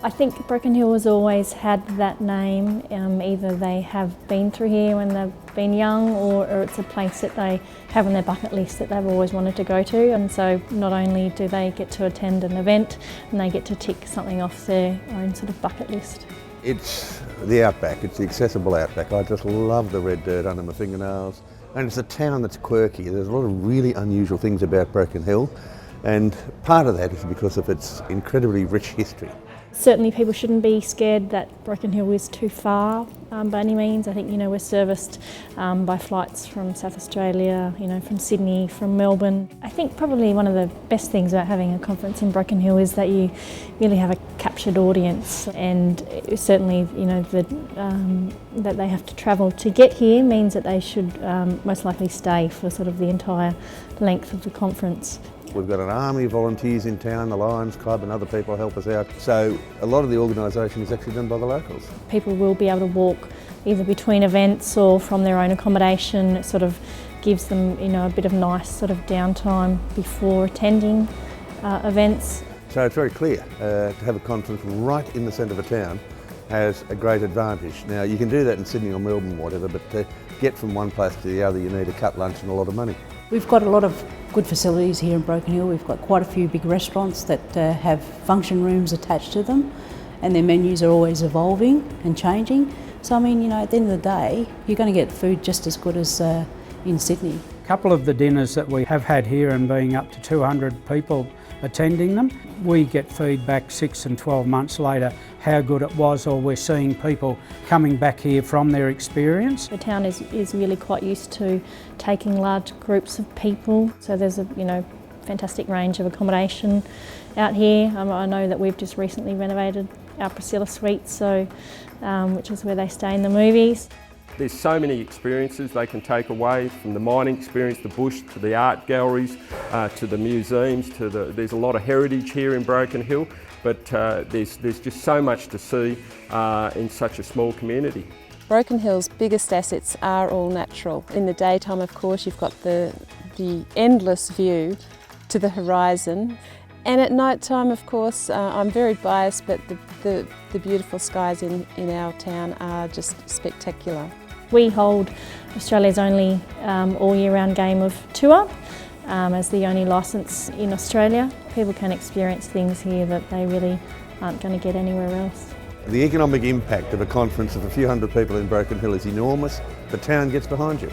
I think Broken Hill has always had that name. Either they have been through here when they've been young, or it's a place that they have on their bucket list that they've always wanted to go to. And so not only do they get to attend an event, and they get to tick something off their own sort of bucket list. It's the outback, it's the accessible outback. I just love the red dirt under my fingernails. And it's a town that's quirky. There's a lot of really unusual things about Broken Hill, and part of that is because of its incredibly rich history. Certainly people shouldn't be scared that Broken Hill is too far by any means. I think, we're serviced by flights from South Australia, from Sydney, from Melbourne. I think probably one of the best things about having a conference in Broken Hill is that you really have a captured audience, and certainly, that they have to travel to get here means that they should most likely stay for sort of the entire length of the conference. We've got an army of volunteers in town, the Lions Club and other people help us out. So a lot of the organisation is actually done by the locals. People will be able to walk either between events or from their own accommodation. It sort of gives them, a bit of nice sort of downtime before attending events. So it's very clear to have a conference right in the centre of a town has a great advantage. Now you can do that in Sydney or Melbourne or whatever, but to get from one place to the other you need a cut lunch and a lot of money. We've got a lot of good facilities here in Broken Hill. We've got quite a few big restaurants that have function rooms attached to them, and their menus are always evolving and changing. So I mean, at the end of the day, you're going to get food just as good as in Sydney. A couple of the dinners that we have had here, and being up to 200 people attending them, we get feedback 6 and 12 months later how good it was, or we're seeing people coming back here from their experience. The town is really quite used to taking large groups of people, so there's a fantastic range of accommodation out here. I know that we've just recently renovated our Priscilla Suite, which is where they stay in the movies. There's so many experiences they can take away, from the mining experience, the bush, to the art galleries, to the museums, there's a lot of heritage here in Broken Hill, but there's just so much to see in such a small community. Broken Hill's biggest assets are all natural. In the daytime, of course, you've got the endless view to the horizon. And at night time, of course, I'm very biased, but the beautiful skies in our town are just spectacular. We hold Australia's only all year round game of tour. As the only licence in Australia. People can experience things here that they really aren't going to get anywhere else. The economic impact of a conference of a few hundred people in Broken Hill is enormous. The town gets behind you.